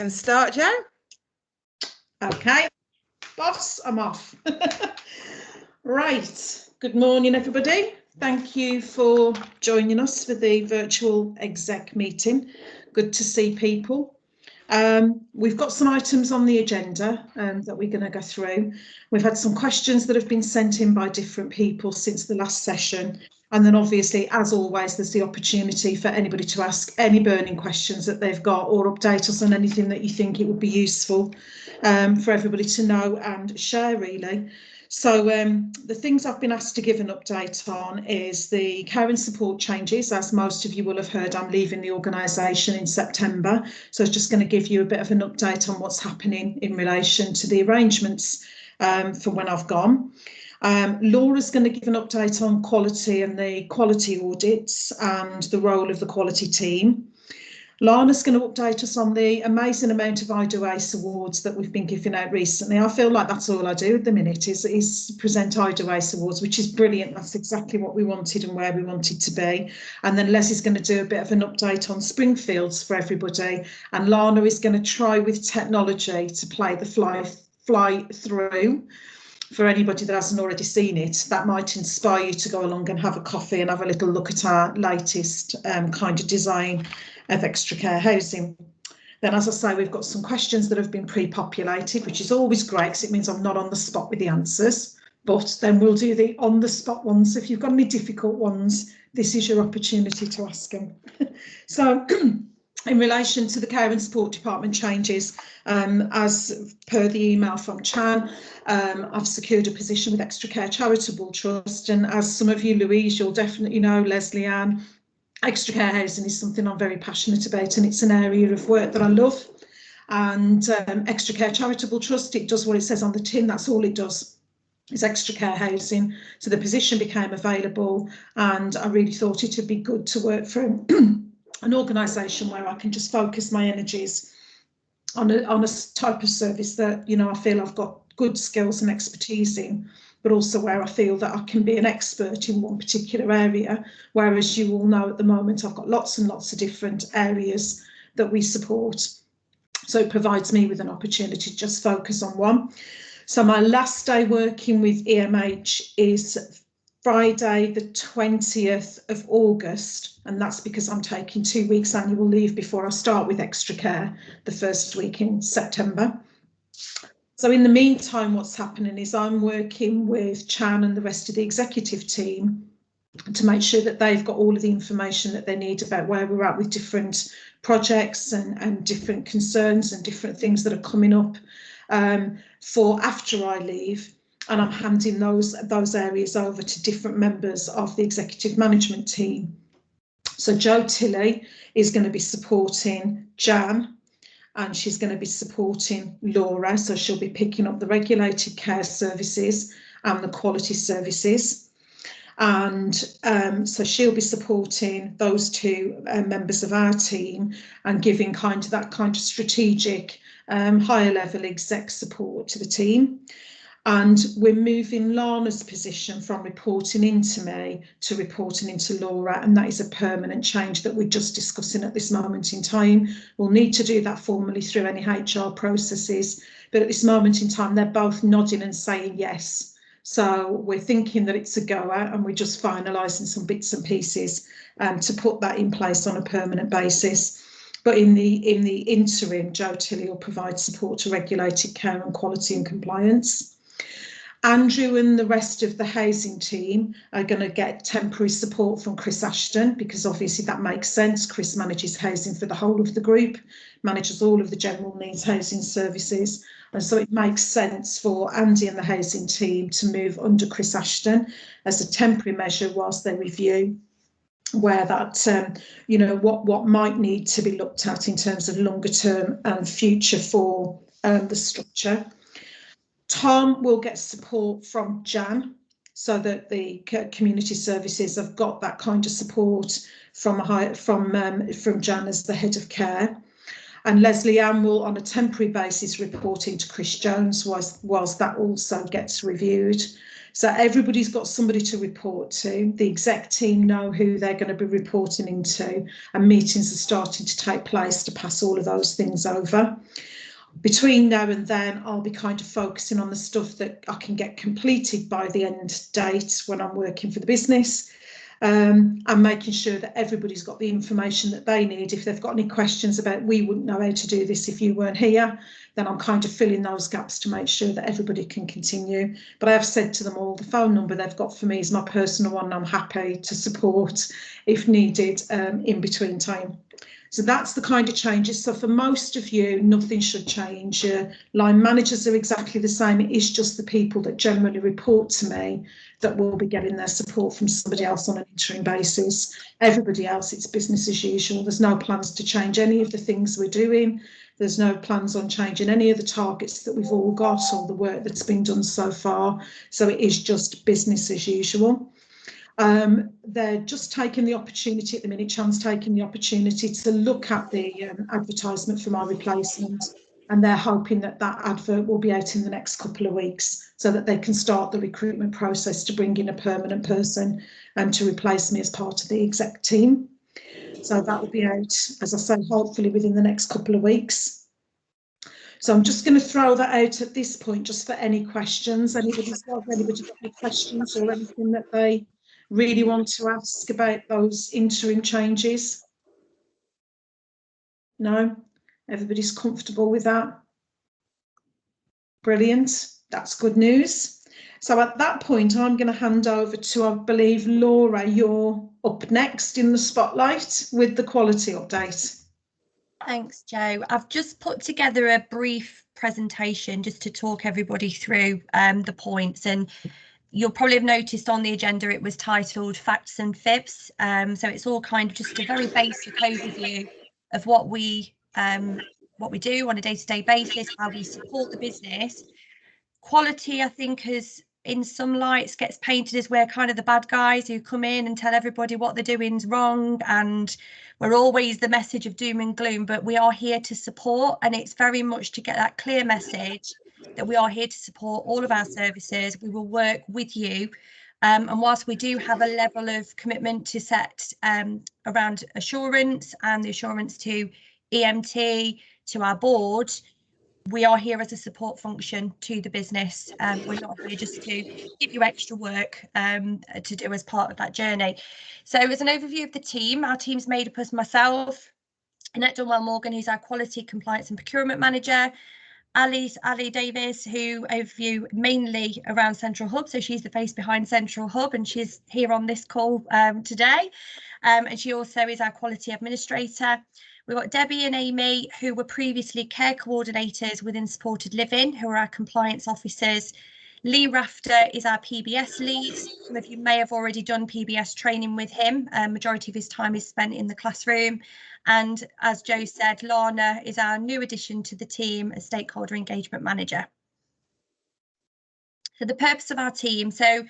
And start, Jo. Okay, boss, I'm off. Right, good morning, everybody. Thank you for joining us for the virtual exec meeting. Good to see people. We've got some items on the agenda that we're going to go through. We've had some questions that have been sent in by different people since the last session. And then obviously, as always, there's the opportunity for anybody to ask any burning questions that they've got or update us on anything that you think it would be useful for everybody to know and share, really. So the things I've been asked to give an update on is the care and support changes. As most of you will have heard, I'm leaving the organisation in September. So I was just going to give you a bit of an update on what's happening in relation to the arrangements for when I've gone. Laura's going to give an update on quality and the quality audits and the role of the quality team. Lana's going to update us on the amazing amount of I Do ACE awards that we've been giving out recently. I feel like that's all I do at the minute is present I Do ACE awards, which is brilliant. That's exactly what we wanted and where we wanted to be. And then Leslie's going to do a bit of an update on Springfields for everybody. And Lana is going to try with technology to play the fly through. For anybody that hasn't already seen it, that might inspire you to go along and have a coffee and have a little look at our latest kind of design of extra care housing. Then, as I say, we've got some questions that have been pre-populated, which is always great because it means I'm not on the spot with the answers. But then we'll do the on-the-spot ones. If you've got any difficult ones, this is your opportunity to ask them. So, in relation to the care and support department changes, as per the email from Chan, I've secured a position with Extra Care Charitable Trust. And as some of you, Louise, you'll definitely know, Leslie Ann, extra care housing is something I'm very passionate about, and it's an area of work that I love. And Extra Care Charitable Trust, it does what it says on the tin. That's all it does, is extra care housing. So the position became available, and I really thought it would be good to work for an organisation where I can just focus my energies on a type of service that, you know, I feel I've got good skills and expertise in, but also where I feel that I can be an expert in one particular area. Whereas you all know at the moment, I've got lots and lots of different areas that we support. So it provides me with an opportunity to just focus on one. So my last day working with EMH is Friday, the 20th of August, and that's because I'm taking 2 weeks annual leave before I start with Extra Care the first week in September. So in the meantime, what's happening is I'm working with Chan and the rest of the executive team to make sure that they've got all of the information that they need about where we're at with different projects and different concerns and different things that are coming up for after I leave. And I'm handing those areas over to different members of the executive management team. So Jo Tilley is going to be supporting Jan, and she's going to be supporting Laura. So she'll be picking up the regulated care services and the quality services. And so she'll be supporting those two members of our team and giving that kind of strategic higher level exec support to the team. And we're moving Lana's position from reporting into me to reporting into Laura, and that is a permanent change that we're just discussing at this moment in time. We'll need to do that formally through any HR processes, but at this moment in time, they're both nodding and saying yes. So we're thinking that it's a goer, and we're just finalising some bits and pieces to put that in place on a permanent basis. But in the interim, Jo Tilley will provide support to regulated care and quality and compliance. Andrew and the rest of the housing team are going to get temporary support from Chris Ashton, because obviously that makes sense. Chris manages housing for the whole of the group, manages all of the general needs housing services. And so it makes sense for Andy and the housing team to move under Chris Ashton as a temporary measure whilst they review where that, you know, what might need to be looked at in terms of longer term and future for the structure. Tom will get support from Jan, so that the community services have got that kind of support from Jan as the head of care. And Leslie Ann will, on a temporary basis, report into Chris Jones whilst that also gets reviewed. So everybody's got somebody to report to. The exec team know who they're going to be reporting into, and meetings are starting to take place to pass all of those things over. Between now and then, I'll be kind of focusing on the stuff that I can get completed by the end date when I'm working for the business. And making sure that everybody's got the information that they need. If they've got any questions about, we wouldn't know how to do this if you weren't here, then I'm kind of filling those gaps to make sure that everybody can continue. But I have said to them all, the phone number they've got for me is my personal one. I'm happy to support if needed in between time. So that's the kind of changes. So for most of you, nothing should change. Line managers are exactly the same. It is just the people that generally report to me that will be getting their support from somebody else on an interim basis. Everybody else, it's business as usual. There's no plans to change any of the things we're doing. There's no plans on changing any of the targets that we've all got or the work that's been done so far. So it is just business as usual. They're just taking the opportunity at the minute, Chan's taking the opportunity to look at the advertisement for my replacement, and they're hoping that that advert will be out in the next couple of weeks so that they can start the recruitment process to bring in a permanent person and to replace me as part of the exec team. So that will be out, as I said, hopefully within the next couple of weeks. So I'm just going to throw that out at this point just for any questions. Anybody got any questions or anything that they really want to ask about those interim changes? No? Everybody's comfortable with that? Brilliant. That's good news. So at that point, I'm going to hand over to, I believe, Laura, you're up next in the spotlight with the quality update. Thanks, Jo. I've just put together a brief presentation just to talk everybody through the points, and you'll probably have noticed on the agenda it was titled Facts and Fibs. So it's all kind of just a very basic overview of what we do on a day-to-day basis, how we support the business. Quality, I think, has in some lights gets painted as we're kind of the bad guys who come in and tell everybody what they're doing's wrong, and we're always the message of doom and gloom, but we are here to support, and it's very much to get that clear message that we are here to support all of our services. We will work with you, and whilst we do have a level of commitment to set around assurance and the assurance to EMT, to our board, we are here as a support function to the business. We're not here just to give you extra work to do as part of that journey. So as an overview of the team, our team's made up of myself, Annette Dunwell-Morgan, who's our Quality, Compliance and Procurement Manager, Ali Davis, who overview mainly around Central Hub. So she's the face behind Central Hub, and she's here on this call today. And she also is our Quality Administrator. We've got Debbie and Amy, who were previously care coordinators within supported living, who are our compliance officers. Lee Rafter is our PBS lead. Some of you may have already done PBS training with him. Majority of his time is spent in the classroom. And as Jo said, Lana is our new addition to the team as Stakeholder Engagement Manager. So the purpose of our team. So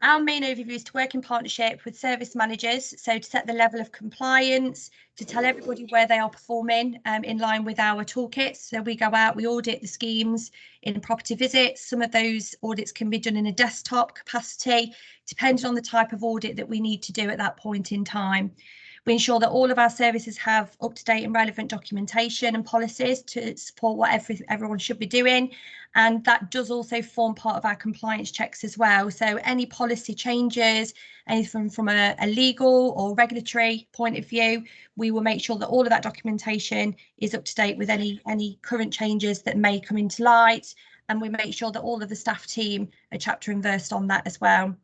our main overview is to work in partnership with service managers, so to set the level of compliance, to tell everybody where they are performing in line with our toolkits. So we go out, we audit the schemes in property visits. Some of those audits can be done in a desktop capacity, depending on the type of audit that we need to do at that point in time. We ensure that all of our services have up-to-date and relevant documentation and policies to support what everyone should be doing. And that does also form part of our compliance checks as well. So any policy changes, anything from a legal or regulatory point of view, we will make sure that all of that documentation is up to date with any current changes that may come into light. And we make sure that all of the staff team are chapter and versed on that as well.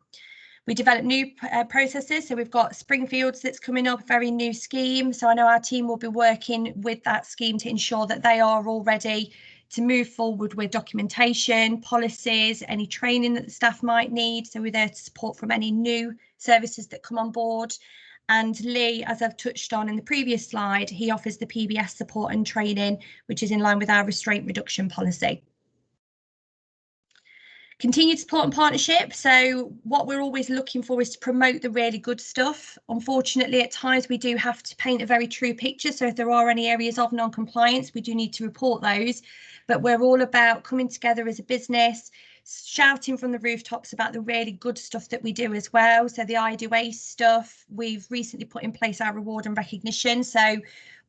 We develop new processes. So we've got Springfields that's coming up, a very new scheme. So I know our team will be working with that scheme to ensure that they are all ready to move forward with documentation, policies, any training that the staff might need. So we're there to support from any new services that come on board. And Lee, as I've touched on in the previous slide, he offers the PBS support and training, which is in line with our restraint reduction policy. Continued support and partnership. So what we're always looking for is to promote the really good stuff. Unfortunately, at times we do have to paint a very true picture. So if there are any areas of non-compliance, we do need to report those. But we're all about coming together as a business, shouting from the rooftops about the really good stuff that we do as well. So the I Do Ace stuff, we've recently put in place our reward and recognition. So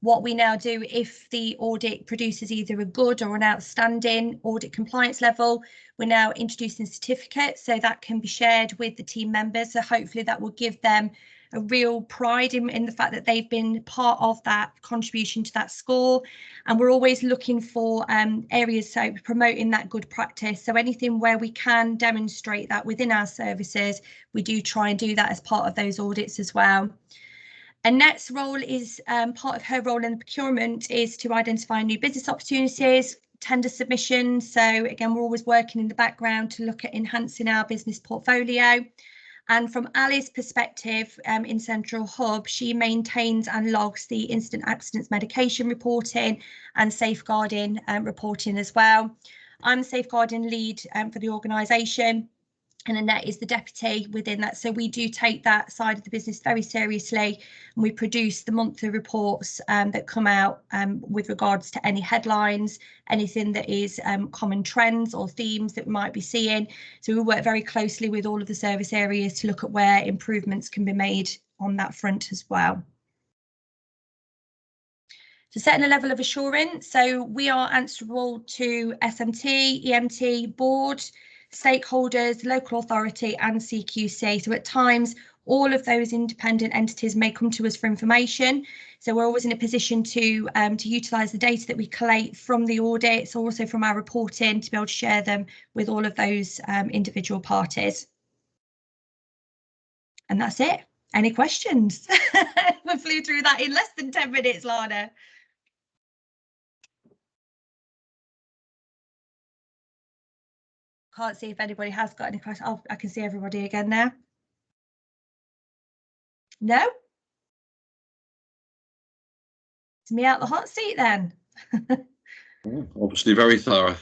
what we now do, if the audit produces either a good or an outstanding audit compliance level, we're now introducing certificates, so that can be shared with the team members. So hopefully that will give them a real pride in the fact that they've been part of that contribution to that score. And we're always looking for areas, so promoting that good practice. So anything where we can demonstrate that within our services, we do try and do that as part of those audits as well. Annette's role is part of her role in the procurement is to identify new business opportunities, tender submissions. So again, we're always working in the background to look at enhancing our business portfolio. And from Ali's perspective in Central Hub, she maintains and logs the incident accidents medication reporting and safeguarding reporting as well. I'm the safeguarding lead for the organisation, and Annette is the deputy within that. So we do take that side of the business very seriously, and we produce the monthly reports that come out with regards to any headlines, anything that is common trends or themes that we might be seeing. So we work very closely with all of the service areas to look at where improvements can be made on that front as well. So setting a level of assurance. So we are answerable to SMT, EMT, board, stakeholders, local authority and CQC. So at times, all of those independent entities may come to us for information. So we're always in a position to utilise the data that we collate from the audits, also from our reporting, to be able to share them with all of those individual parties. And that's it. Any questions? We flew through that in less than 10 minutes, Lana. Can't see if anybody has got any questions. Oh, I can see everybody again now. No? It's me out the hot seat then. Obviously very thorough.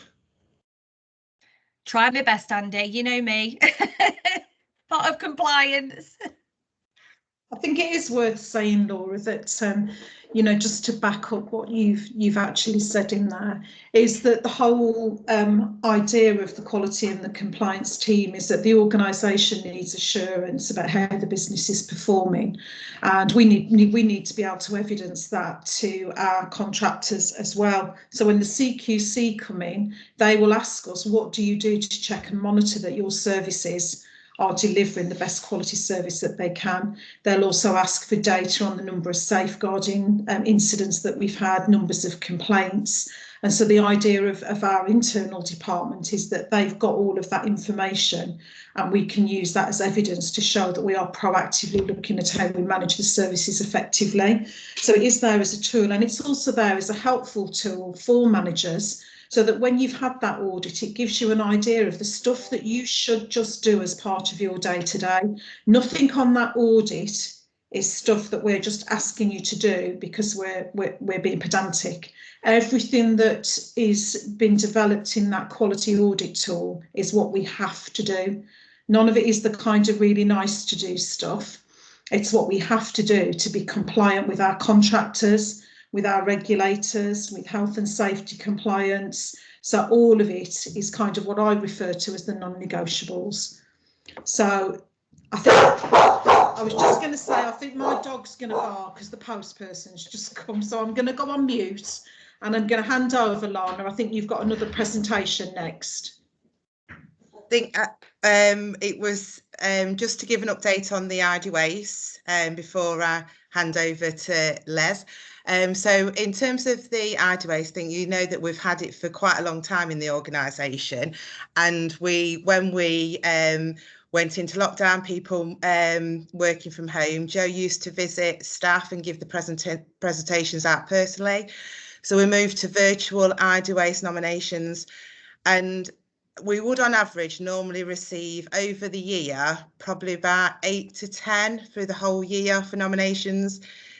Try my best, Andy. You know me. Part of compliance. I think it is worth saying, Laura, that you know, just to back up what you've actually said in there, is that the whole idea of the quality and the compliance team is that the organisation needs assurance about how the business is performing, and we need to be able to evidence that to our contractors as well. So when the CQC come in, they will ask us, what do you do to check and monitor that your services are delivering the best quality service that they can. They'll also ask for data on the number of safeguarding incidents that we've had, numbers of complaints. And so the idea of our internal department is that they've got all of that information, and we can use that as evidence to show that we are proactively looking at how we manage the services effectively. So it is there as a tool, and it's also there as a helpful tool for managers, so that when you've had that audit, it gives you an idea of the stuff that you should just do as part of your day-to-day. Nothing on that audit is stuff that we're just asking you to do because we're being pedantic. Everything that is been developed in that quality audit tool is what we have to do. None of it is the kind of really nice to do stuff. It's what we have to do to be compliant with our contractors, with our regulators, with health and safety compliance. So all of it is kind of what I refer to as the non-negotiables. So I think I was just going to say, I think my dog's going to bark because the post person's just come. So I'm going to go on mute and I'm going to hand over, Lana. I think you've got another presentation next. I think it was just to give an update on the I Do Ace before I hand over to Les. So in terms of the I Do Ace thing, you know that we've had it for quite a long time in the organisation, and when we went into lockdown, people working from home, Joe used to visit staff and give the presentations out personally. So we moved to virtual I Do Ace nominations, and we would on average normally receive over the year probably about 8 to 10 through the whole year for nominations.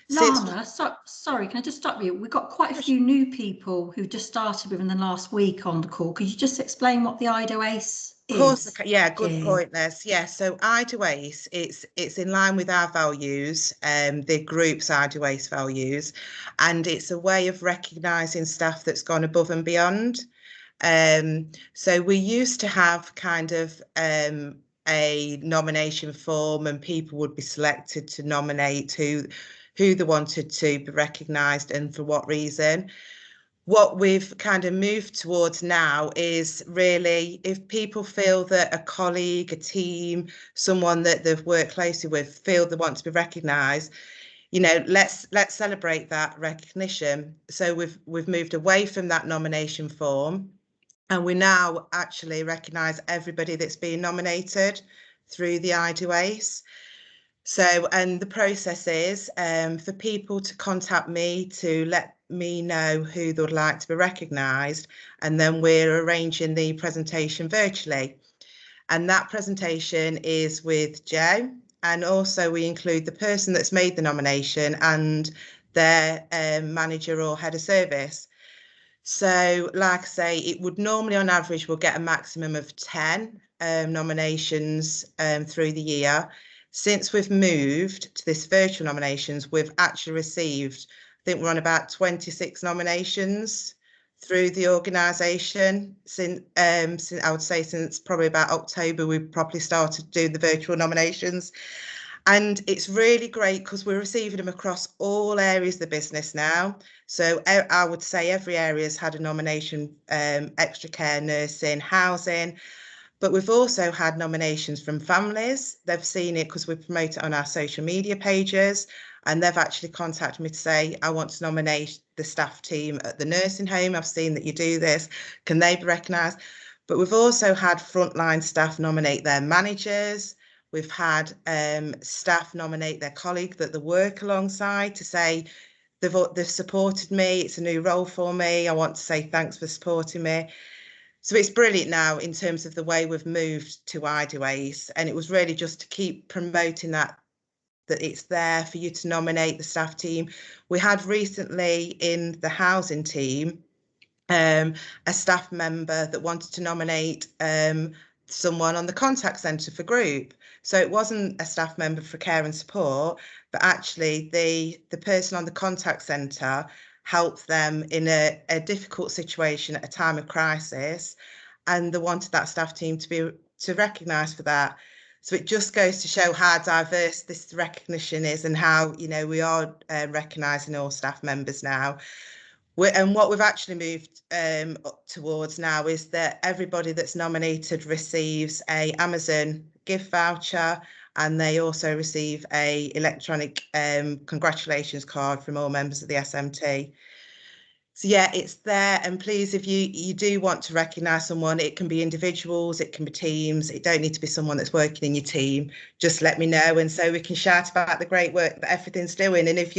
Lana, sorry, can I just stop you? We've got quite a few new people who just started within the last week on the call. Could you just explain what the I Do Ace is? Of course, yeah, good point, Les. Yeah, so I Do Ace, it's in line with our values, the group's I Do Ace values, and it's a way of recognising staff that's gone above and beyond. So we used to have kind of a nomination form, and people would be selected to nominate who they wanted to be recognised and for what reason. What we've kind of moved towards now is really, if people feel that a colleague, a team, someone that they've worked closely with feel they want to be recognised, you know, let's celebrate that recognition. So we've moved away from that nomination form, and we now actually recognise everybody that's been nominated through the IDOACE. So, and the process is for people to contact me to let me know who they would like to be recognised, and then we're arranging the presentation virtually. And that presentation is with Joe, and also we include the person that's made the nomination and their manager or head of service. So, like I say, it would normally on average we'll get a maximum of 10 nominations through the year. Since we've moved to this virtual nominations, we've actually received, I think we're on about 26 nominations through the organisation since I would say since probably about October we properly started doing the virtual nominations. And it's really great because we're receiving them across all areas of the business now. So I would say every area has had a nomination, extra care, nursing, housing. But we've also had nominations from families. They've seen it because we promote it on our social media pages, and they've actually contacted me to say, I want to nominate the staff team at the nursing home. I've seen that you do this. Can they be recognised? But we've also had frontline staff nominate their managers. We've had staff nominate their colleague that they work alongside to say, they've supported me. It's a new role for me. I want to say thanks for supporting me. So it's brilliant now in terms of the way we've moved to IDOACE, and it was really just to keep promoting that it's there for you to nominate the staff team. We had recently in the housing team a staff member that wanted to nominate someone on the contact centre for group. So it wasn't a staff member for care and support, but actually the person on the contact centre helped them in a difficult situation at a time of crisis, and they wanted that staff team to be recognised for that. So it just goes to show how diverse this recognition is, and how, you know, we are recognising all staff members now. And what we've actually moved towards now is that everybody that's nominated receives a Amazon gift voucher, and they also receive a electronic congratulations card from all members of the SMT. So yeah, it's there. And please, if you do want to recognise someone, it can be individuals, it can be teams. It don't need to be someone that's working in your team. Just let me know, and so we can shout about the great work that everything's doing. And if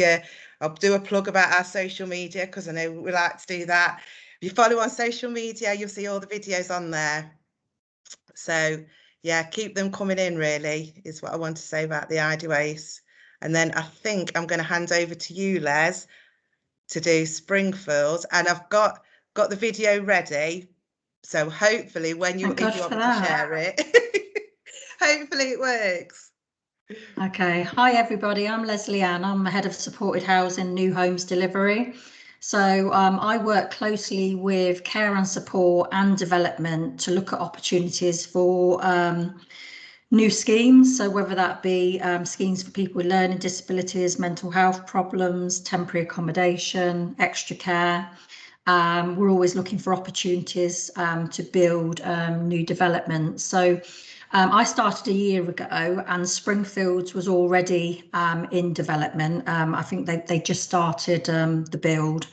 I'll do a plug about our social media, because I know we like to do that. If you follow on social media, you'll see all the videos on there. So yeah, keep them coming in, really, is what I want to say about the IDOACE. And then I think I'm going to hand over to you, Les, to do Springfields, and I've got the video ready. So hopefully when you, if you want me to share it, hopefully it works. Okay, hi everybody, I'm Leslie Ann. I'm the head of supported housing, new homes delivery. So I work closely with care and support and development to look at opportunities for new schemes. So whether that be schemes for people with learning disabilities, mental health problems, temporary accommodation, extra care. We're always looking for opportunities to build new developments. So I started a year ago, and Springfields was already in development. I think they just started the build.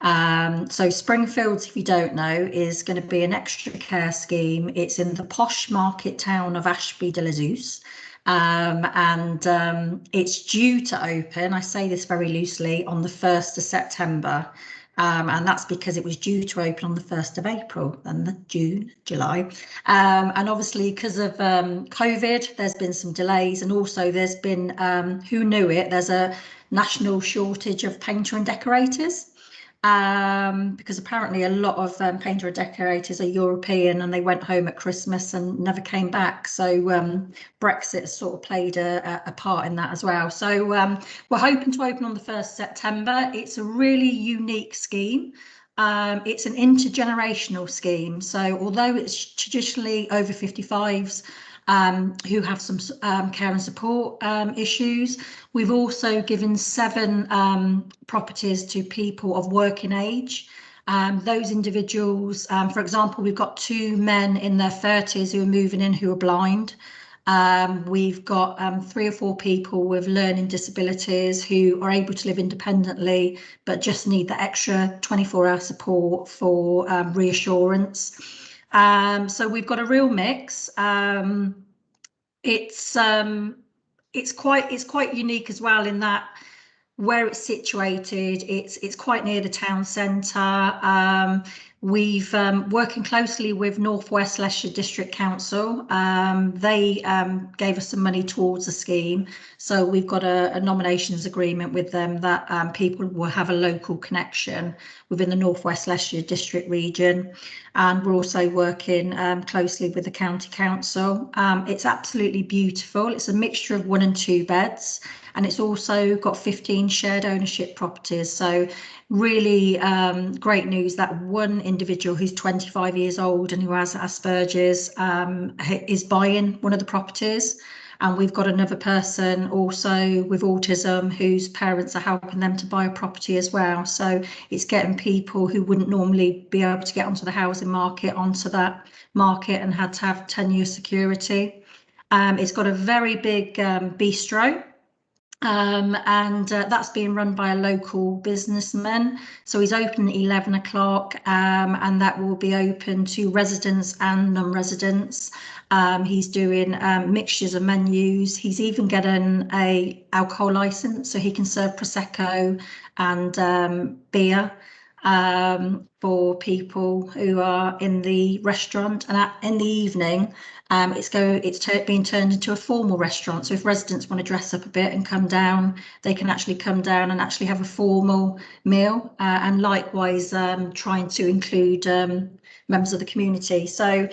So Springfields, if you don't know, is going to be an extra care scheme. It's in the posh market town of Ashby de la Zouch. And it's due to open, I say this very loosely, on the 1st of September. And that's because it was due to open on the 1st of April, then the June, July. And obviously because of COVID, there's been some delays, and also there's been, who knew it, there's a national shortage of painter and decorators. Because apparently a lot of painter and decorators are European, and they went home at Christmas and never came back. So Brexit sort of played a part in that as well. So we're hoping to open on the 1st of September. It's a really unique scheme. It's an intergenerational scheme. So although it's traditionally over 55s who have some care and support issues, we've also given 7 properties to people of working age. Those individuals, for example, we've got 2 men in their 30s who are moving in who are blind. We've got 3 or 4 people with learning disabilities who are able to live independently, but just need the extra 24-hour support for reassurance. So we've got a real mix. It's quite unique as well in that where it's situated, it's quite near the town centre. We've working closely with North West Leicestershire District Council. They gave us some money towards the scheme, so we've got a nominations agreement with them that people will have a local connection within the North West Leicestershire District region, and we're also working closely with the County Council. It's absolutely beautiful. It's a mixture of 1 and 2 beds. And it's also got 15 shared ownership properties. So really great news that one individual who's 25 years old and who has Asperger's is buying one of the properties. And we've got another person also with autism whose parents are helping them to buy a property as well. So it's getting people who wouldn't normally be able to get onto the housing market onto that market and had to have 10-year security. It's got a very big bistro. And that's being run by a local businessman. So he's open at 11 o'clock and that will be open to residents and non-residents. He's doing mixtures of menus. He's even getting a alcohol license so he can serve Prosecco and beer for people who are in the restaurant. And in the evening, it's being turned into a formal restaurant. So if residents want to dress up a bit and come down, they can actually come down and actually have a formal meal, and likewise trying to include members of the community. So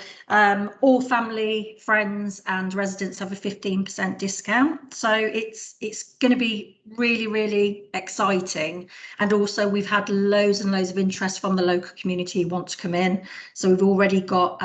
all family, friends and residents have a 15% discount. So it's going to be really, really exciting. And also we've had loads and loads of interest from the local community who want to come in. So we've already got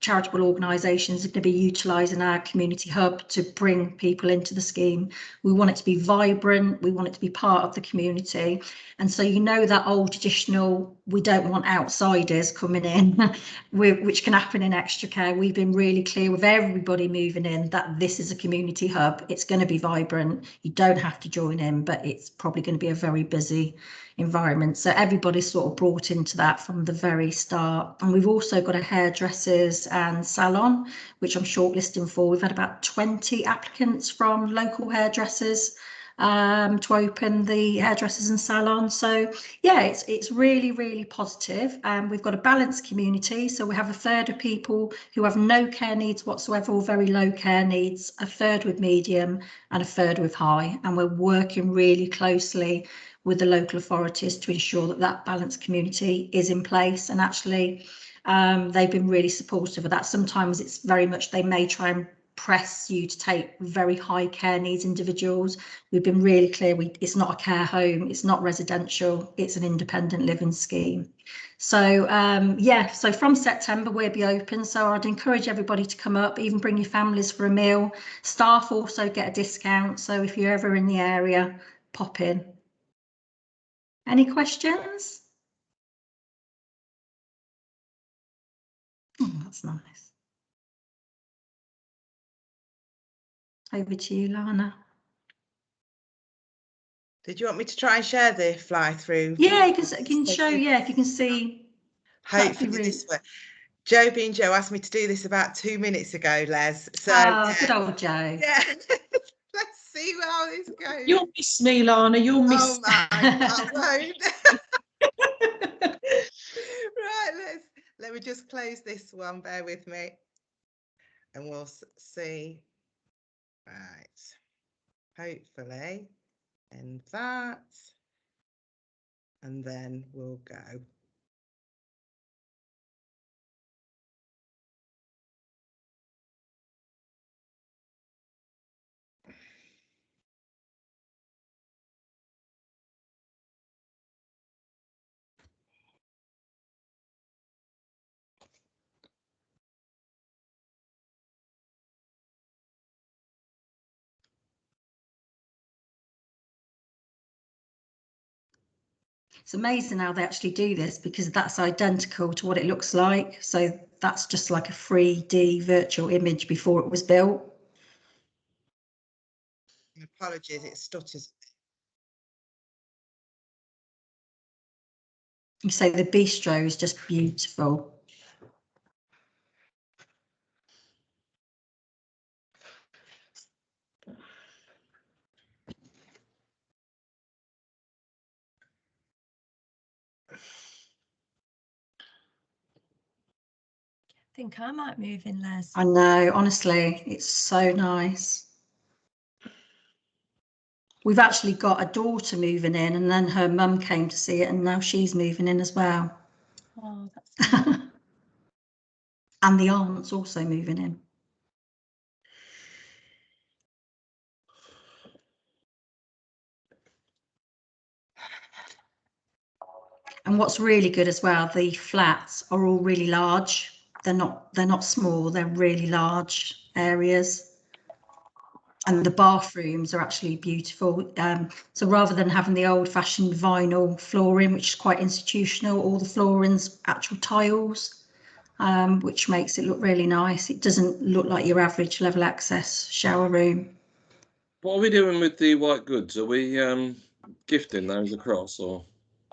charitable organisations that are going to be utilising our community hub to bring people into the scheme. We want it to be vibrant. We want it to be part of the community. And so, you know, that old traditional, we don't want outsiders coming in, which can happen in extra care. We've been really clear with everybody moving in that this is a community hub. It's going to be vibrant. You don't have to join in, but it's probably going to be a very busy environment. So everybody's sort of brought into that from the very start. And we've also got a hairdressers and salon, which I'm shortlisting for. We've had about 20 applicants from local hairdressers to open the hairdressers and salon. So yeah, it's really, really positive. We've got a balanced community. So we have a third of people who have no care needs whatsoever or very low care needs, a third with medium and a third with high. And we're working really closely with the local authorities to ensure that that balanced community is in place. And actually they've been really supportive of that. Sometimes it's very much, they may try and press you to take very high care needs individuals. We've been really clear, it's not a care home, it's not residential, it's an independent living scheme. So yeah, so from September we'll be open. So I'd encourage everybody to come up, even bring your families for a meal. Staff also get a discount. So if you're ever in the area, pop in. Any questions? Oh, that's nice. Over to you, Lana. Did you want me to try and share the fly through? Yeah, you can show, yeah, if you can see. Hopefully this way. Joe being Joe asked me to do this about 2 minutes ago, Les. So yeah. Good old Joe. Yeah. Let's see how this goes. You'll miss me, Lana. You'll miss me. Oh my, I won't. Right, let me just close this one. Bear with me. And we'll see. Right. Hopefully. And that. And then we'll go. It's amazing how they actually do this, because that's identical to what it looks like. So that's just like a 3D virtual image before it was built. Apologies, it stutters. You say the bistro is just beautiful. I think I might move in, Les. I know, honestly, it's so nice. We've actually got a daughter moving in, and then her mum came to see it, and now she's moving in as well. Oh, that's nice. And the aunt's also moving in. And what's really good as well, the flats are all really large. They're not small, they're really large areas. And the bathrooms are actually beautiful. So rather than having the old fashioned vinyl flooring, which is quite institutional, all the flooring's actual tiles, which makes it look really nice. It doesn't look like your average level access shower room. What are we doing with the white goods? Are we gifting those across, or?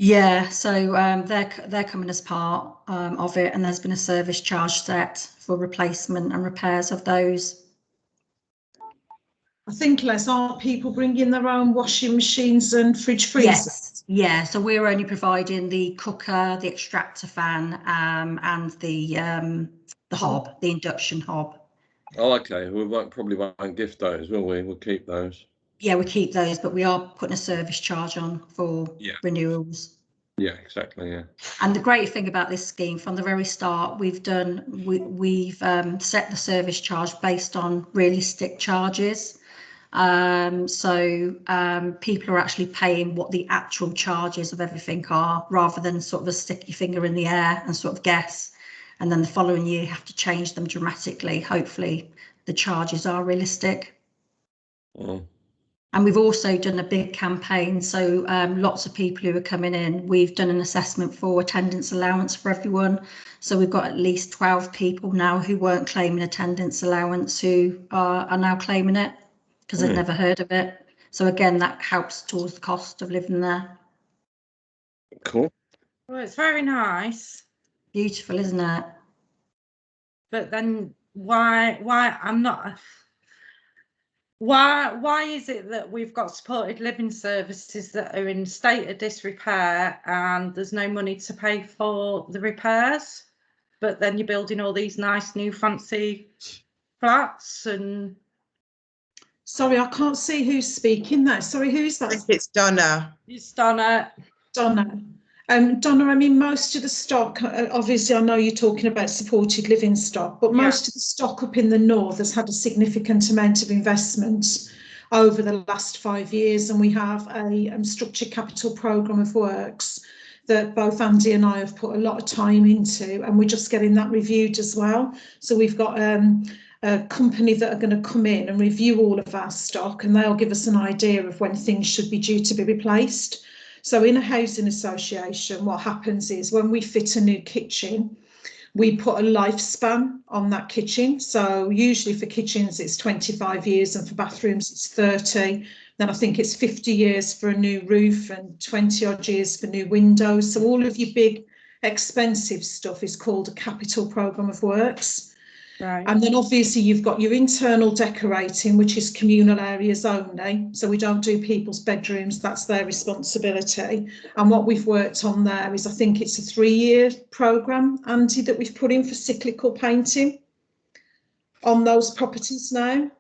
Yeah, so they're coming as part of it, and there's been a service charge set for replacement and repairs of those. I think, Les, aren't people bringing their own washing machines and fridge freezers? Yes, yeah. So we're only providing the cooker, the extractor fan, and the hob, the induction hob. Oh, okay. We probably won't gift those, will we? We'll keep those. Yeah, we keep those, but we are putting a service charge on for renewals. Yeah, exactly. Yeah. And the great thing about this scheme, from the very start, we've set the service charge based on realistic charges. So people are actually paying what the actual charges of everything are, rather than sort of a stick your finger in the air and sort of guess. And then the following year you have to change them dramatically. Hopefully the charges are realistic. Oh. And we've also done a big campaign. So lots of people who are coming in, we've done an assessment for attendance allowance for everyone. So we've got at least 12 people now who weren't claiming attendance allowance who are now claiming it, because they've never heard of it. So again, that helps towards the cost of living there. Cool. Well, it's very nice. Beautiful, isn't it? But then why is it that we've got supported living services that are in state of disrepair and there's no money to pay for the repairs, but then you're building all these nice new fancy flats? And Sorry, I can't see who's speaking there. Sorry, who's that? I think it's Donna. it's Donna. Donna. Donna, I mean, most of the stock, obviously I know you're talking about supported living stock, but most of the stock up in the north has had a significant amount of investment over the last 5 years, and we have a structured capital programme of works that both Andy and I have put a lot of time into, and we're just getting that reviewed as well. So we've got a company that are going to come in and review all of our stock, and they'll give us an idea of when things should be due to be replaced. So in a housing association, what happens is when we fit a new kitchen, we put a lifespan on that kitchen. So usually for kitchens, it's 25 years, and for bathrooms, it's 30. Then I think it's 50 years for a new roof and 20 odd years for new windows. So all of your big expensive stuff is called a capital programme of works. Right. And then obviously you've got your internal decorating, which is communal areas only. So we don't do people's bedrooms, that's their responsibility. And what we've worked on there is, I think it's a 3-year programme, Andy, that we've put in for cyclical painting on those properties now.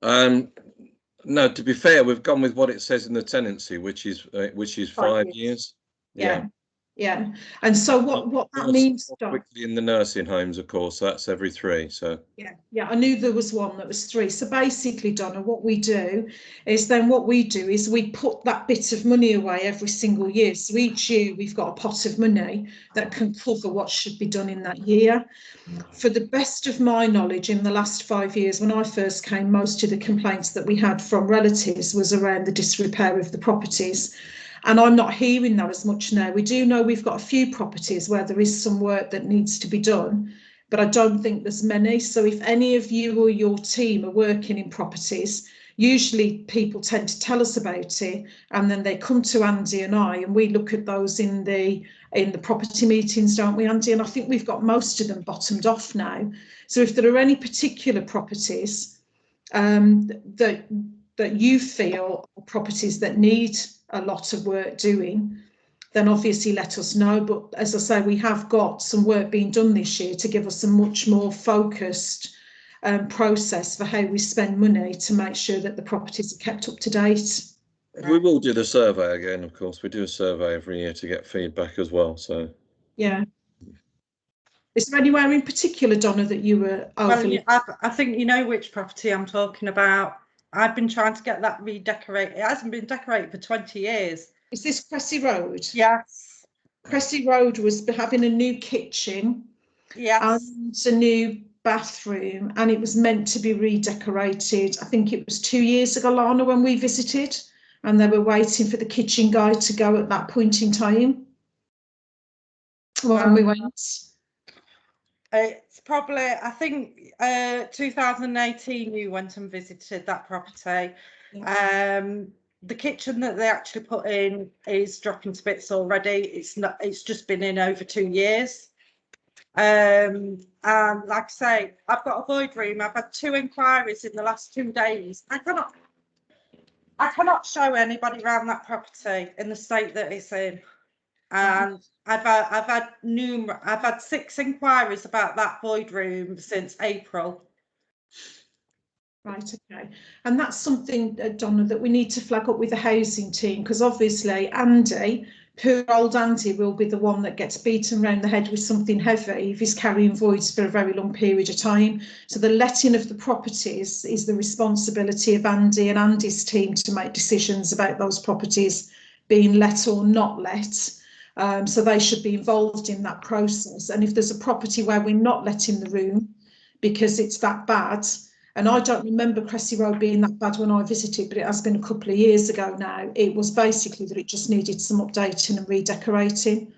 No, to be fair, we've gone with what it says in the tenancy, which is 5 years. Yeah. And so what that means, quickly in the nursing homes, of course, that's every 3. So yeah, I knew there was one that was 3. So basically, Donna, what we do is we put that bit of money away every single year. So each year we've got a pot of money that can cover what should be done in that year. For the best of my knowledge, in the last 5 years, when I first came, most of the complaints that we had from relatives was around the disrepair of the properties. And I'm not hearing that as much now. We do know we've got a few properties where there is some work that needs to be done, but I don't think there's many. So if any of you or your team are working in properties, usually people tend to tell us about it, and then they come to Andy and I, and we look at those in the property meetings, don't we, Andy? And I think we've got most of them bottomed off now. So if there are any particular properties that you feel are properties that need a lot of work doing, then obviously let us know. But as I say, we have got some work being done this year to give us a much more focused process for how we spend money to make sure that the properties are kept up to date. We will do the survey again, of course. We do a survey every year to get feedback as well. So yeah. Is there anywhere in particular, Donna, that you were overly? Well, I think you know which property I'm talking about. I've been trying to get that redecorated. It hasn't been decorated for 20 years. Is this Cressy Road? Yes. Cressy Road was having a new kitchen. Yes. And a new bathroom, and it was meant to be redecorated. I think it was 2 years ago, Lana, when we visited, and they were waiting for the kitchen guy to go at that point in time when we went. It's probably, I think 2018 you went and visited that property. Yeah. The kitchen that they actually put in is dropping to bits already. It's just been in over 2 years. And like I say, I've got a void room. I've had 2 inquiries in the last 2 days. I cannot show anybody around that property in the state that it's in. And I've had 6 inquiries about that void room since April. Right, okay. And that's something, Donna, that we need to flag up with the housing team, because obviously Andy, poor old Andy, will be the one that gets beaten around the head with something heavy if he's carrying voids for a very long period of time. So the letting of the properties is the responsibility of Andy and Andy's team to make decisions about those properties being let or not let. So they should be involved in that process. And if there's a property where we're not letting the room because it's that bad, and I don't remember Cressy Road being that bad when I visited, but it has been a couple of years ago now. It was basically that it just needed some updating and redecorating.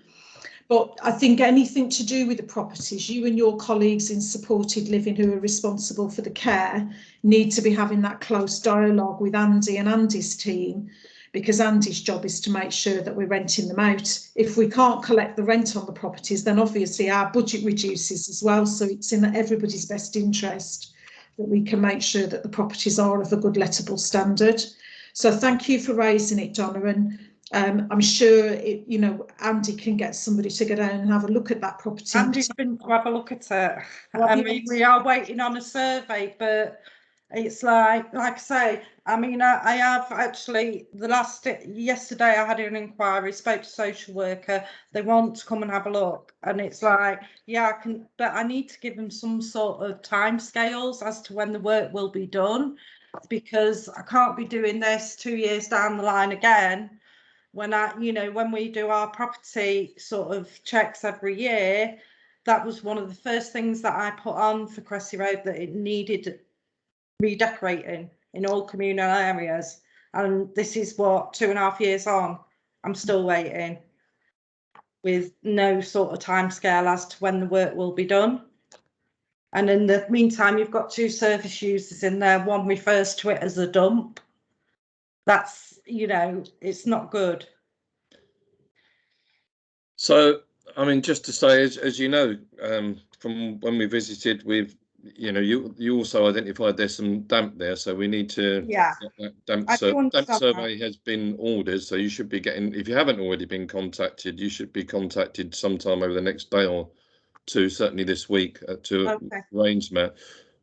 But I think anything to do with the properties, you and your colleagues in supported living who are responsible for the care need to be having that close dialogue with Andy and Andy's team, because Andy's job is to make sure that we're renting them out. If we can't collect the rent on the properties, then obviously our budget reduces as well. So it's in everybody's best interest that we can make sure that the properties are of a good lettable standard. So thank you for raising it, Donna, and I'm sure Andy can get somebody to go down and have a look at that property. Andy's been to have a look at it. I mean, we are waiting on a survey, but it's like I say, I mean, I have actually, yesterday I had an inquiry, spoke to social worker, they want to come and have a look, and it's like, yeah, I can, but I need to give them some sort of time scales as to when the work will be done, because I can't be doing this 2 years down the line again. When when we do our property sort of checks every year, that was one of the first things that I put on for Cressy Road, that it needed redecorating in all communal areas. And this is what, 2.5 years on, I'm still waiting with no sort of timescale as to when the work will be done. And in the meantime, you've got 2 service users in there. One refers to it as a dump. That's, it's not good. So, I mean, just to say, as you know, from when we visited, you also identified there's some damp there, so we need to Yeah. Damp survey has been ordered, so you should be getting, if you haven't already been contacted, you should be contacted sometime over the next day or 2, certainly this week, to arrange that.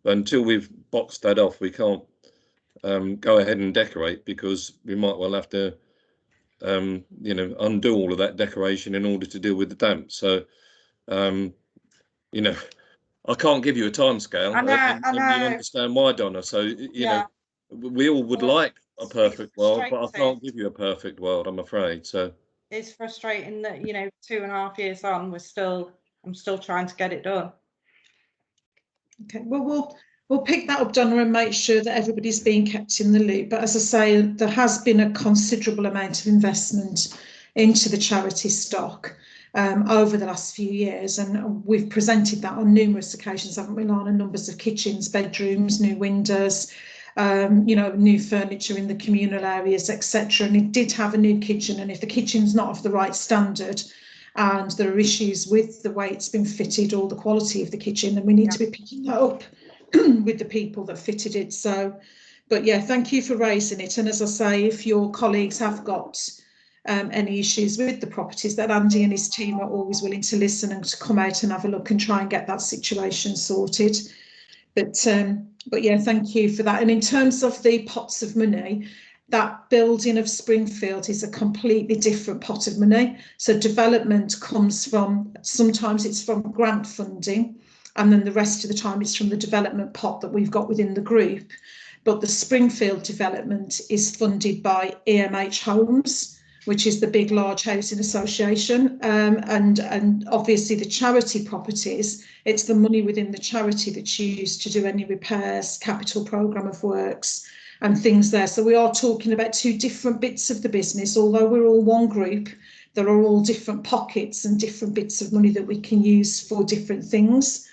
But until we've boxed that off, we can't go ahead and decorate, because we might well have to undo all of that decoration in order to deal with the damp. So I can't give you a time scale, and you understand why, Donna. So we all would like a perfect world, but I can't give you a perfect world, I'm afraid. So it's frustrating that 2.5 years on, I'm still trying to get it done. Okay, well, We'll pick that up, Donna, and make sure that everybody's being kept in the loop. But as I say, there has been a considerable amount of investment into the charity stock over the last few years, and we've presented that on numerous occasions, haven't we, Lana? Numbers of kitchens, bedrooms, new windows, you know, new furniture in the communal areas, etc. And it did have a new kitchen, and if the kitchen's not of the right standard and there are issues with the way it's been fitted or the quality of the kitchen, then we need to be picking that up with the people that fitted it. So, but yeah, thank you for raising it. And as I say, if your colleagues have got any issues with the properties, that Andy and his team are always willing to listen and to come out and have a look and try and get that situation sorted. But yeah, thank you for that. And in terms of the pots of money, that building of Springfield is a completely different pot of money. So development comes from, sometimes it's from grant funding, and then the rest of the time it's from the development pot that we've got within the group. But the Springfield development is funded by EMH Homes, which is the big, large housing association. And obviously the charity properties, it's the money within the charity that's used to do any repairs, capital programme of works and things there. So we are talking about two different bits of the business. Although we're all one group, there are all different pockets and different bits of money that we can use for different things.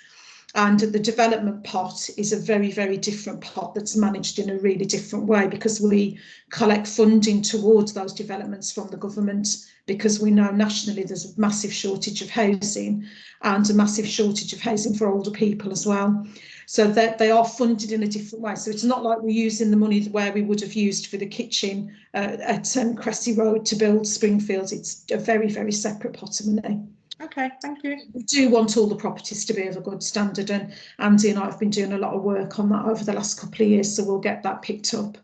And the development pot is a very, very different pot that's managed in a really different way, because we collect funding towards those developments from the government, because we know nationally there's a massive shortage of housing and a massive shortage of housing for older people as well. So that they are funded in a different way. So it's not like we're using the money where we would have used for the kitchen at Cressy Road to build Springfield. It's a very, very separate pot of money. Okay, thank you. We do want all the properties to be of a good standard, and Andy and I have been doing a lot of work on that over the last couple of years, so we'll get that picked up.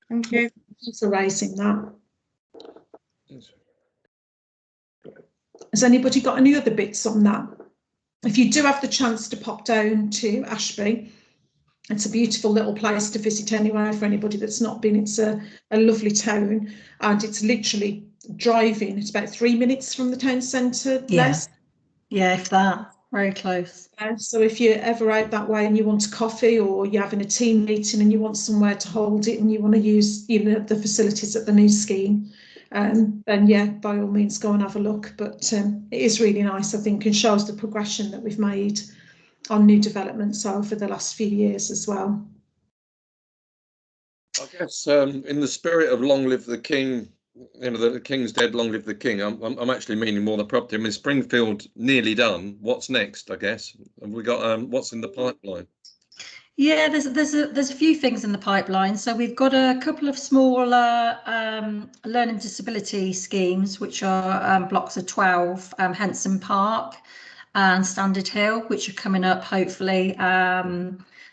Thank you. Thanks for raising that. Has anybody got any other bits on that? If you do have the chance to pop down to Ashby, it's a beautiful little place to visit anyway for anybody that's not been. It's a lovely town, and it's literally driving. It's about 3 minutes from the town centre. Yeah, if that, very close. So if you're ever out that way and you want a coffee, or you're having a team meeting and you want somewhere to hold it and you want to use, you know, the facilities at the new scheme, then yeah, by all means go and have a look. But it is really nice, I think, and shows the progression that we've made on new developments over the last few years as well. I guess in the spirit of long live the king, you know, the king's dead, long live the king, I'm actually meaning more the property. I mean, Springfield nearly done. What's next, I guess? Have we got what's in the pipeline? Yeah, there's a few things in the pipeline. So we've got a couple of smaller learning disability schemes, which are blocks of 12, Henson Park and Standard Hill, which are coming up, hopefully.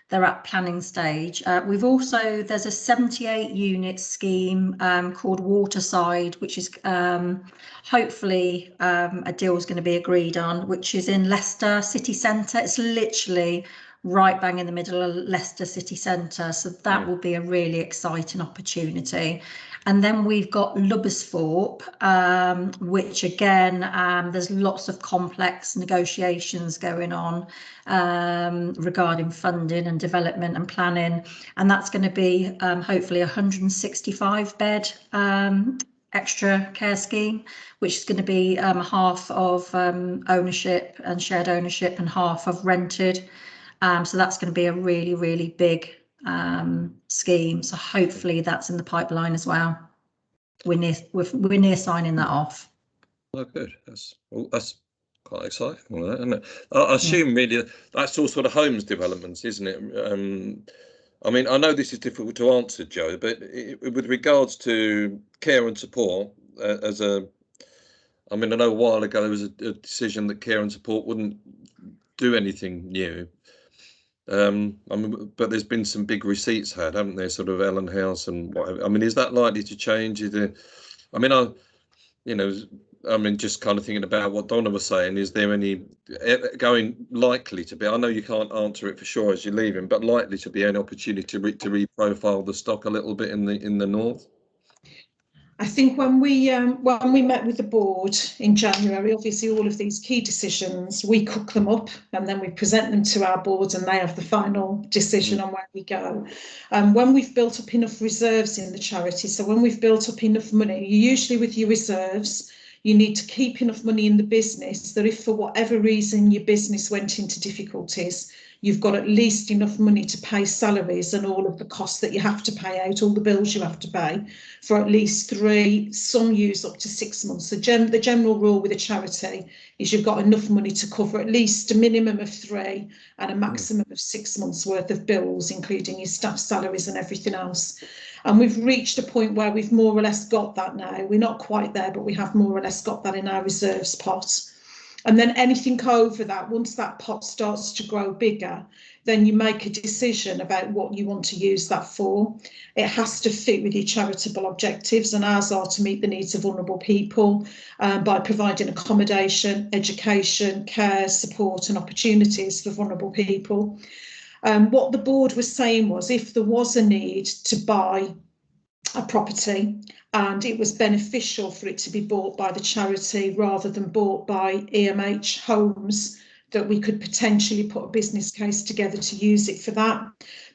They're at planning stage. There's a 78 unit scheme called Waterside, which is hopefully a deal is going to be agreed on, which is in Leicester city centre. It's literally right bang in the middle of Leicester city centre. So that will be a really exciting opportunity. And then we've got Lubbersthorpe, which again, there's lots of complex negotiations going on regarding funding and development and planning. And that's going to be hopefully a 165 bed extra care scheme, which is going to be half of ownership and shared ownership and half of rented. So that's going to be a really, really big scheme. So hopefully that's in the pipeline as well. We're near signing that off. Oh, good. That's quite exciting, isn't it? I assume really that's all sort of homes developments, isn't it? I mean, I know this is difficult to answer, Joe, but with regards to care and support, I mean, I know a while ago there was a decision that care and support wouldn't do anything new. I mean, but there's been some big receipts had, haven't there? Sort of Ellen House and whatever. I mean, is that likely to change? I mean, just kind of thinking about what Donna was saying. Is there any likely to be? I know you can't answer it for sure as you're leaving, but likely to be an opportunity to reprofile the stock a little bit in the north. I think when we met with the board in January, obviously all of these key decisions, we cook them up and then we present them to our board and they have the final decision on where we go. When we've built up enough reserves in the charity, so when we've built up enough money, usually with your reserves, you need to keep enough money in the business that if for whatever reason your business went into difficulties, you've got at least enough money to pay salaries and all of the costs that you have to pay out, all the bills you have to pay for at least 3, some use up to 6 months. So the general rule with a charity is you've got enough money to cover at least a minimum of 3 and a maximum of 6 months worth of bills, including your staff salaries and everything else. And we've reached a point where we've more or less got that now. We're not quite there, but we have more or less got that in our reserves pot. And then anything over that, once that pot starts to grow bigger, then you make a decision about what you want to use that for. It has to fit with your charitable objectives, and ours are to meet the needs of vulnerable people by providing accommodation, education, care, support and opportunities for vulnerable people. What the board was saying was if there was a need to buy a property and it was beneficial for it to be bought by the charity rather than bought by EMH Homes, that we could potentially put a business case together to use it for that.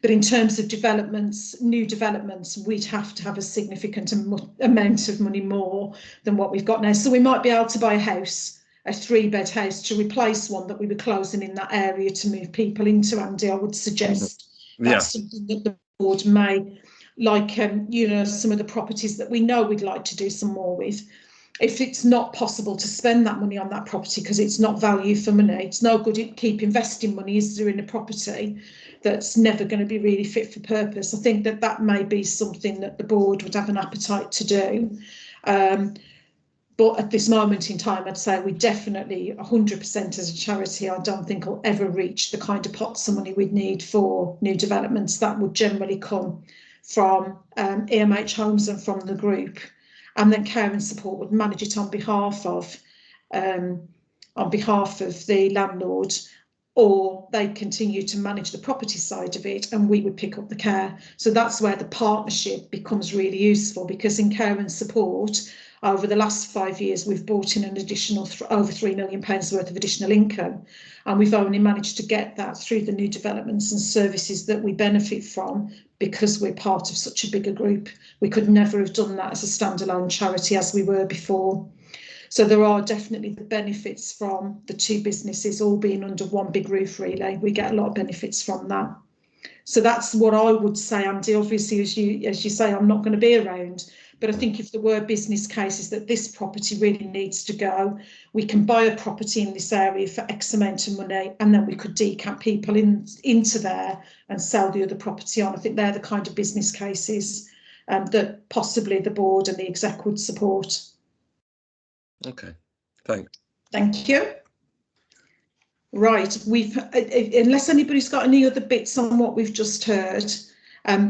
But in terms of developments, new developments, we'd have to have a significant amount of money more than what we've got now. So we might be able to buy a house, a 3-bed house, to replace one that we were closing in that area to move people into, Andy. I would suggest that's something that the board may, like, you know, some of the properties that we know we'd like to do some more with. If it's not possible to spend that money on that property because it's not value for money, it's no good to keep investing money, is there, in a property that's never going to be really fit for purpose. I think that that may be something that the board would have an appetite to do. But at this moment in time, I'd say we definitely 100% as a charity, I don't think will ever reach the kind of pots of money we'd need for new developments. That would generally come from EMH Homes and from the group. And then Care and Support would manage it on behalf of the landlord, or they'd continue to manage the property side of it and we would pick up the care. So that's where the partnership becomes really useful, because in Care and Support, over the last 5 years, we've brought in an additional over £3 million worth of additional income. And we've only managed to get that through the new developments and services that we benefit from because we're part of such a bigger group. We could never have done that as a standalone charity as we were before. So there are definitely the benefits from the two businesses all being under one big roof, really. We get a lot of benefits from that. So that's what I would say, Andy. Obviously, as you say, I'm not going to be around. But I think if there were business cases that this property really needs to go, we can buy a property in this area for X amount of money, and then we could decant people into there and sell the other property on. I think they're the kind of business cases that possibly the board and the exec would support. Okay, thanks. Thank you. Right, unless anybody's got any other bits on what we've just heard,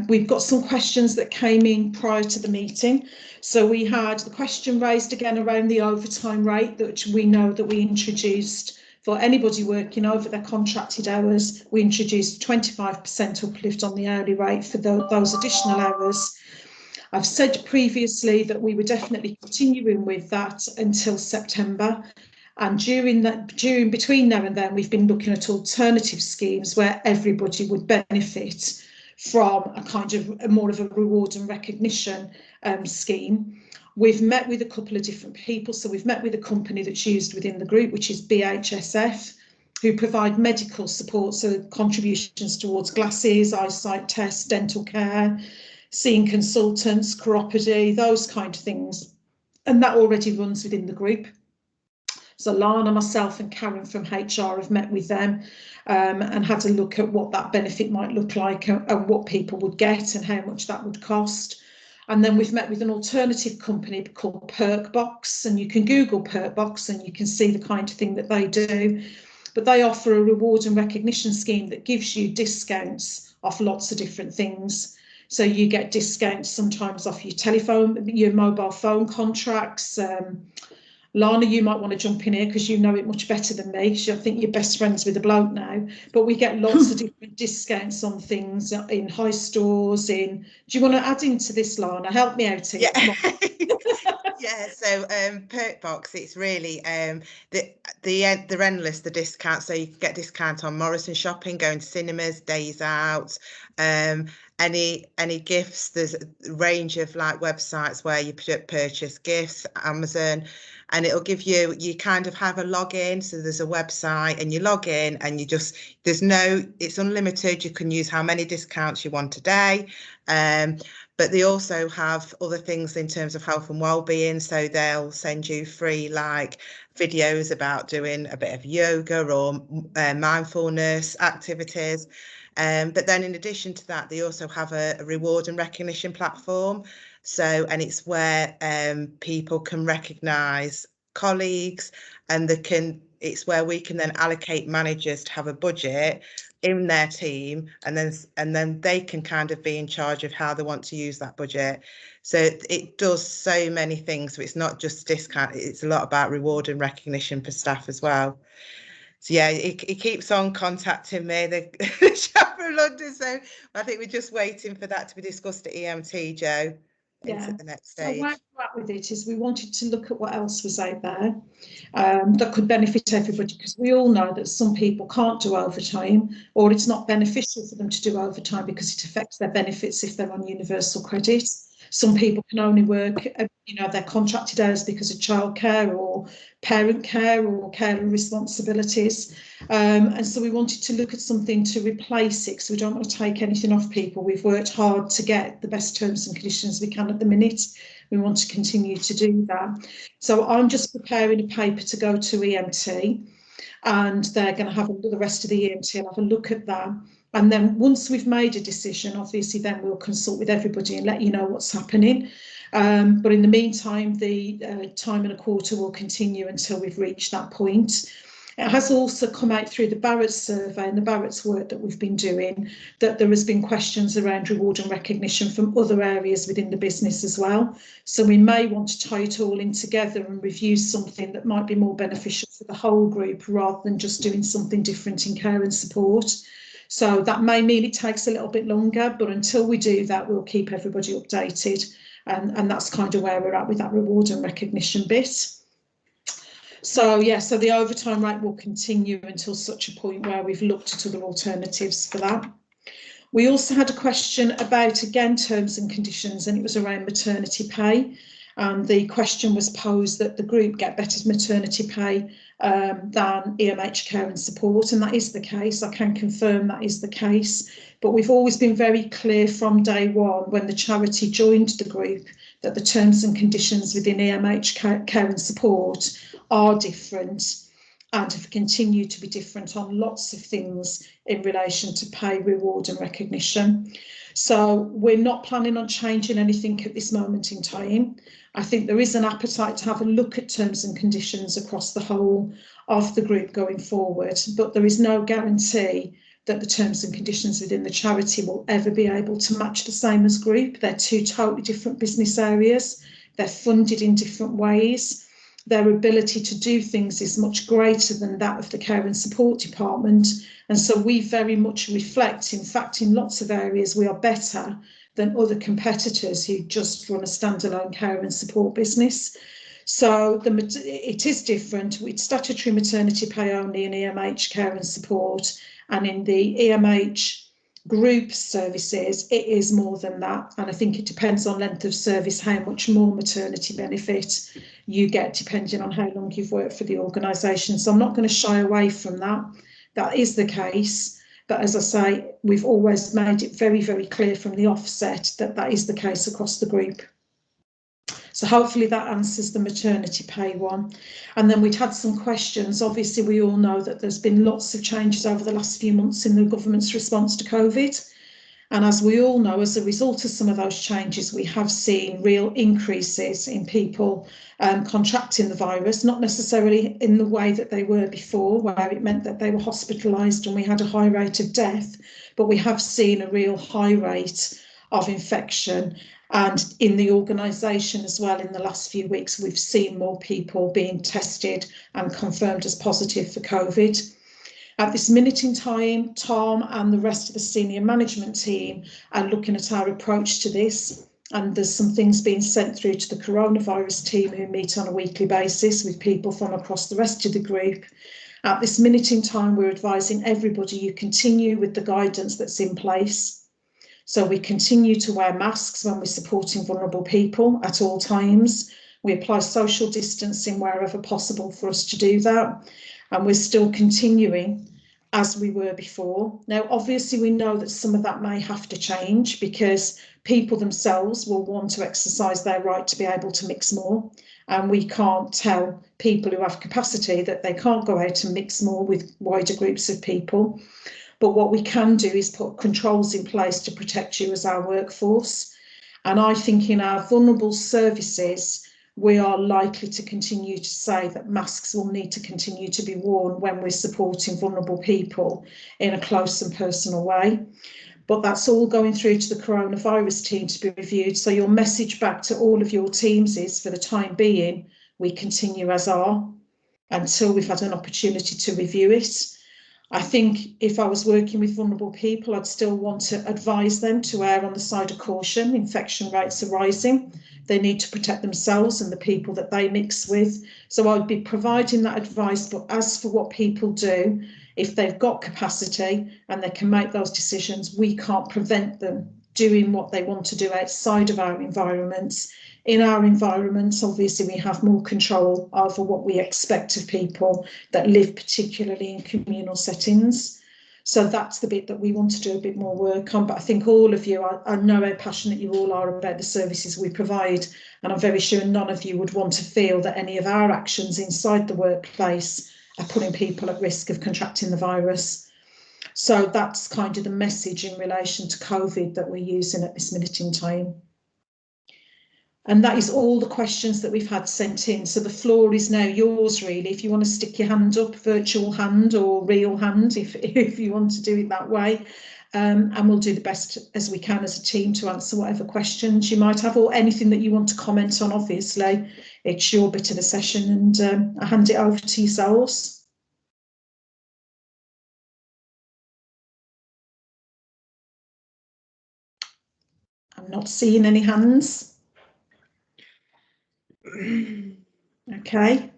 we've got some questions that came in prior to the meeting. So we had the question raised again around the overtime rate, that we know that we introduced for anybody working over their contracted hours. We introduced 25% uplift on the hourly rate for those additional hours. I've said previously that we were definitely continuing with that until September. And between now and then, we've been looking at alternative schemes where everybody would benefit from a kind of more of a reward and recognition scheme. We've met with a couple of different people. So we've met with a company that's used within the group, which is BHSF, who provide medical support, so contributions towards glasses, eyesight tests, dental care, seeing consultants, chiropody, those kind of things. And that already runs within the group. So Lana, myself and Karen from HR have met with them and had a look at what that benefit might look like and what people would get and how much that would cost. And then we've met with an alternative company called Perkbox, and you can Google Perkbox and you can see the kind of thing that they do. But they offer a reward and recognition scheme that gives you discounts off lots of different things. So you get discounts sometimes off your telephone, your mobile phone contracts, Lana, you might want to jump in here because you know it much better than me. I think you're best friends with the bloke now. But we get lots of different discounts on things in high stores. Do you want to add into this, Lana? Help me out here. Yeah. Yeah, so Perkbox, it's really they're endless, the discounts. So you can get discount on Morrison shopping, going to cinemas, days out, any gifts. There's a range of like websites where you purchase gifts, Amazon, and it'll give you kind of have a login. So there's a website and you log in and it's unlimited. You can use how many discounts you want a day. But they also have other things in terms of health and well-being. So they'll send you free like videos about doing a bit of yoga or mindfulness activities. But then in addition to that, they also have a reward and recognition platform. And it's where people can recognise colleagues, and it's where we can then allocate managers to have a budget in their team, and then they can kind of be in charge of how they want to use that budget. So it does so many things. So it's not just discount, it's a lot about reward and recognition for staff as well. So yeah, it keeps on contacting me, the chap from London. So I think we're just waiting for that to be discussed at EMT, Jo. Into the next stage. So where we're at with it is we wanted to look at what else was out there that could benefit everybody, because we all know that some people can't do overtime, or it's not beneficial for them to do overtime because it affects their benefits if they're on universal credit. Some people can only work, their contracted hours because of childcare or parent care or carer responsibilities. And so we wanted to look at something to replace it, because we don't want to take anything off people. We've worked hard to get the best terms and conditions we can at the minute. We want to continue to do that. So I'm just preparing a paper to go to EMT, and they're going to have the rest of the EMT and have a look at that. And then once we've made a decision, obviously, then we'll consult with everybody and let you know what's happening. But in the meantime, the time and a quarter will continue until we've reached that point. It has also come out through the Barrett's survey and the Barrett's work that we've been doing, that there has been questions around reward and recognition from other areas within the business as well. So we may want to tie it all in together and review something that might be more beneficial for the whole group, rather than just doing something different in care and support. So that may mean it takes a little bit longer, but until we do that, we'll keep everybody updated. And that's kind of where we're at with that reward and recognition bit. So yeah, so the overtime rate will continue until such a point where we've looked at other alternatives for that. We also had a question about, again, terms and conditions, and it was around maternity pay. The question was posed that the group get better maternity pay than EMH Care and Support, and that is the case. I can confirm that is the case, but we've always been very clear from day one when the charity joined the group that the terms and conditions within EMH Care and Support are different and have continued to be different on lots of things in relation to pay, reward and recognition. So we're not planning on changing anything at this moment in time. I think there is an appetite to have a look at terms and conditions across the whole of the group going forward, but there is no guarantee that the terms and conditions within the charity will ever be able to match the same as group. They're two totally different business areas. They're funded in different ways. Their ability to do things is much greater than that of the care and support department. And so we very much reflect, in fact, in lots of areas, we are better than other competitors who just run a standalone care and support business. So it is different. It's statutory maternity pay only in EMH Care and Support, and in the EMH group services, it is more than that. And I think it depends on length of service, how much more maternity benefit you get, depending on how long you've worked for the organisation. So I'm not going to shy away from that. That is the case. But as I say, we've always made it very, very clear from the offset that that is the case across the group. So hopefully that answers the maternity pay one. And then we'd had some questions. Obviously, we all know that there's been lots of changes over the last few months in the government's response to COVID. And as we all know, as a result of some of those changes, we have seen real increases in people contracting the virus, not necessarily in the way that they were before, where it meant that they were hospitalised and we had a high rate of death, but we have seen a real high rate of infection. And in the organisation as well, in the last few weeks, we've seen more people being tested and confirmed as positive for COVID. At this minute in time, Tom and the rest of the senior management team are looking at our approach to this. And there's some things being sent through to the coronavirus team who meet on a weekly basis with people from across the rest of the group. At this minute in time, we're advising everybody you continue with the guidance that's in place. So we continue to wear masks when we're supporting vulnerable people at all times. We apply social distancing wherever possible for us to do that. And we're still continuing as we were before. Now, obviously, we know that some of that may have to change because people themselves will want to exercise their right to be able to mix more. And we can't tell people who have capacity that they can't go out and mix more with wider groups of people. But what we can do is put controls in place to protect you as our workforce. And I think in our vulnerable services, we are likely to continue to say that masks will need to continue to be worn when we're supporting vulnerable people in a close and personal way. But that's all going through to the coronavirus team to be reviewed. So your message back to all of your teams is, for the time being, we continue as are until we've had an opportunity to review it. I think if I was working with vulnerable people, I'd still want to advise them to err on the side of caution. Infection rates are rising. They need to protect themselves and the people that they mix with. So I'd be providing that advice. But as for what people do, if they've got capacity and they can make those decisions, we can't prevent them doing what they want to do outside of our environments. In our environments, obviously, we have more control over what we expect of people that live particularly in communal settings. So that's the bit that we want to do a bit more work on. But I think all of you, I know how passionate you all are about the services we provide. And I'm very sure none of you would want to feel that any of our actions inside the workplace are putting people at risk of contracting the virus. So that's kind of the message in relation to COVID that we're using at this minute in time. And that is all the questions that we've had sent in. So the floor is now yours, really. If you want to stick your hand up, virtual hand or real hand, if you want to do it that way. And we'll do the best as we can as a team to answer whatever questions you might have, or anything that you want to comment on. Obviously, it's your bit of the session, and I hand it over to yourselves. I'm not seeing any hands. Okay,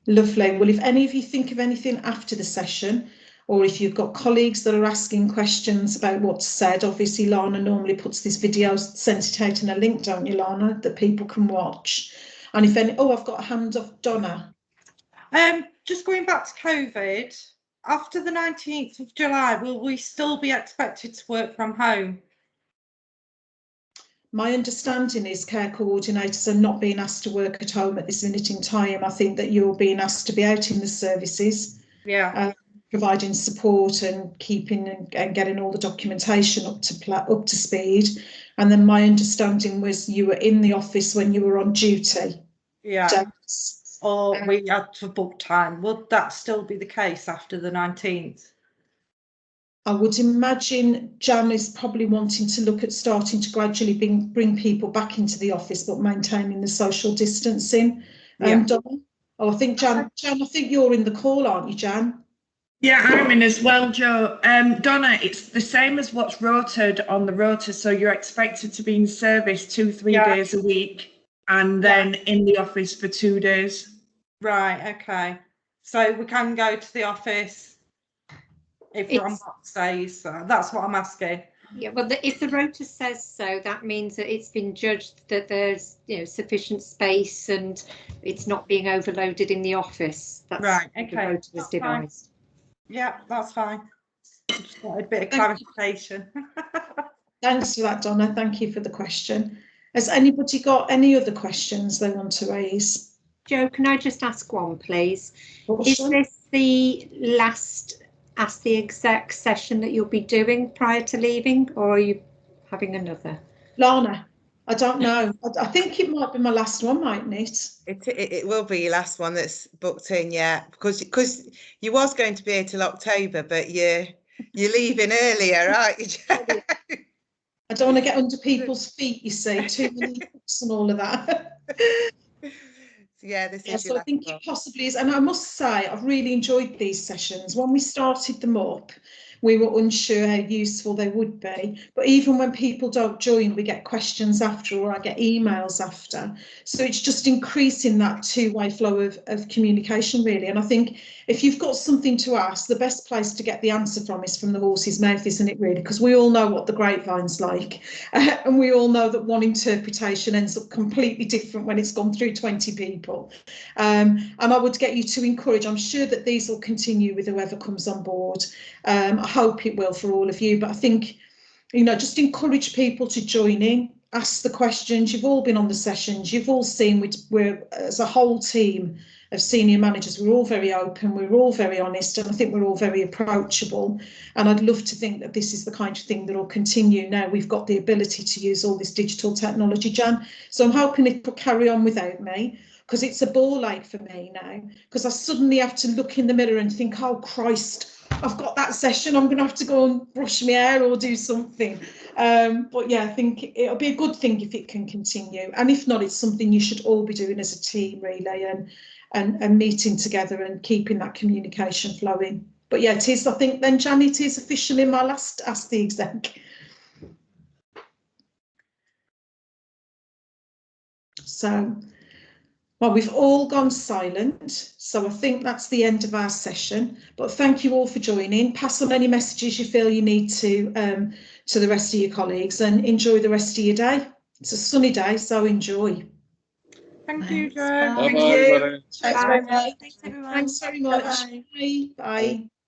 lovely. Well, if any of you think of anything after the session, or if you've got colleagues that are asking questions about what's said, obviously Lana normally puts this video, sent it out in a link, don't you, Lana, that people can watch. And if any, oh, I've got a hand off, Donna. Just going back to COVID, after the 19th of July, will we still be expected to work from home? My understanding is care coordinators are not being asked to work at home at this minute in time. I think that you're being asked to be out in the services, providing support and keeping and getting all the documentation up to speed. And then my understanding was you were in the office when you were on duty. Yeah. Or we had to book time. Would that still be the case after the 19th? I would imagine Jan is probably wanting to look at starting to gradually bring people back into the office, but maintaining the social distancing. Donna? Oh, I think Jan, I think you're in the call, aren't you, Jan? Yeah, I'm in as well, Jo. Donna, it's the same as what's rotated on the rota. So you're expected to be in service 2-3 days a week, and then in the office for 2 days. Right, okay. So we can go to the office if we're on box days. So that's what I'm asking. Yeah, well, if the rota says so, that means that it's been judged that there's, sufficient space and it's not being overloaded in the office. That's right. Okay. The rota was devised. Yeah, that's fine. Just wanted a bit of clarification. Thanks for that, Donna. Thank you for the question. Has anybody got any other questions they want to raise? Jo, can I just ask one, please? Is this the last Ask the Exec session that you'll be doing prior to leaving, or are you having another? Lana, I don't know. I think it might be my last one, mightn't it? It will be your last one that's booked in, yeah, because you was going to be here till October, but you're leaving earlier, right? I don't want to get under people's feet, you see, too many books and all of that. Yeah, this is so I think it possibly is. And I must say, I've really enjoyed these sessions. When we started them up, we were unsure how useful they would be. But even when people don't join, we get questions after, or I get emails after. So it's just increasing that two-way flow of communication, really. And I think if you've got something to ask, the best place to get the answer from is from the horse's mouth, isn't it, really? Because we all know what the grapevine's like. And we all know that one interpretation ends up completely different when it's gone through 20 people. And I would get you to encourage, I'm sure that these will continue with whoever comes on board. I hope it will for all of you, but I think, you know, just encourage people to join in, ask the questions. You've all been on the sessions, you've all seen we're as a whole team of senior managers, we're all very open, we're all very honest, and I think we're all very approachable. And I'd love to think that this is the kind of thing that will continue now we've got the ability to use all this digital technology, Jan. So I'm hoping it will carry on without me, because it's a ball ache for me now, because I suddenly have to look in the mirror and think, oh Christ, I've got that session, I'm going to have to go and brush my hair or do something. But yeah, I think it'll be a good thing if it can continue. And if not, it's something you should all be doing as a team, really, and meeting together and keeping that communication flowing. But yeah, it is, I think then, Jan, it is officially my last Ask the Exec. So, well, we've all gone silent, so I think that's the end of our session. But thank you all for joining. Pass on any messages you feel you need to the rest of your colleagues, and enjoy the rest of your day. It's a sunny day, so enjoy. Thank you, Jo. Bye. Thank you. Thanks very much. Thanks, everyone. Thanks very much. Bye. Bye.